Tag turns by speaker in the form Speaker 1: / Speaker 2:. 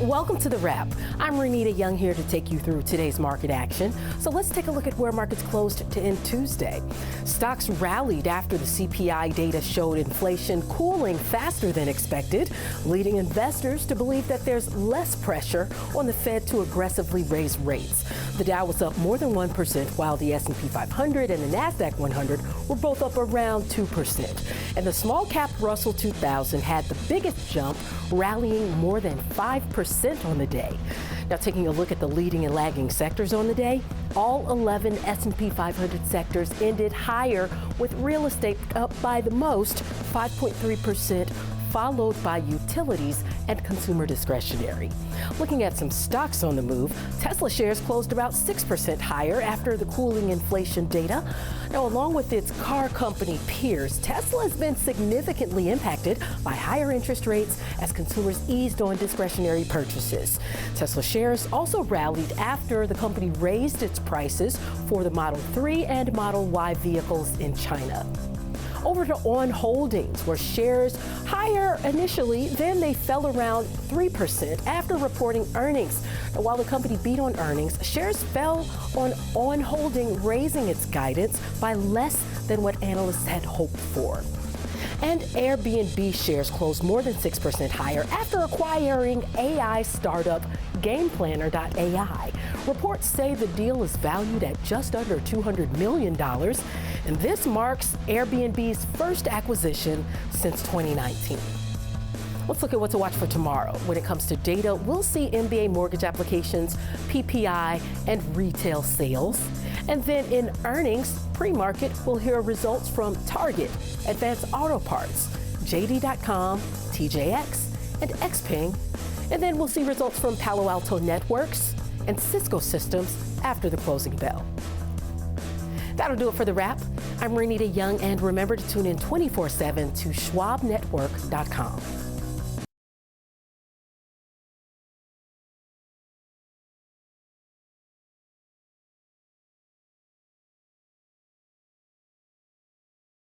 Speaker 1: Welcome to The Wrap. I'm Renita Young here to take you through today's market action. So let's take a look at where markets closed to end Tuesday. Stocks rallied after the CPI data showed inflation cooling faster than expected, leading investors to believe that there's less pressure on the Fed to aggressively raise rates. The Dow was up more than 1%, while the S&P 500 and the NASDAQ 100 were both up around 2%. And the small cap Russell 2000 had the biggest jump, rallying more than 5% on the day. Now, taking a look at the leading and lagging sectors on the day, all 11 S&P 500 sectors ended higher, with real estate up by the most, 5.3%, followed by utilities and consumer discretionary. Looking at some stocks on the move, Tesla shares closed about 6% higher after the cooling inflation data. Now, along with its car company peers, Tesla has been significantly impacted by higher interest rates as consumers eased on discretionary purchases. Tesla shares also rallied after the company raised its prices for the Model 3 and Model Y vehicles in China. Over to ONON Holdings, where shares higher initially, then they fell around 3% after reporting earnings. Now, while the company beat on earnings, shares fell on ONON Holding, raising its guidance by less than what analysts had hoped for. And Airbnb shares closed more than 6% higher after acquiring AI startup Gameplanner.ai. Reports say the deal is valued at just under $200 million, and this marks Airbnb's first acquisition since 2019. Let's look at what to watch for tomorrow. When it comes to data, we'll see MBA mortgage applications, PPI, and retail sales. And then in earnings, pre-market, we'll hear results from Target, Advanced Auto Parts, JD.com, TJX, and Xpeng. And then we'll see results from Palo Alto Networks and Cisco Systems after the closing bell. That'll do it for The Wrap. I'm Renita Young, and remember to tune in 24/7 to schwabnetwork.com.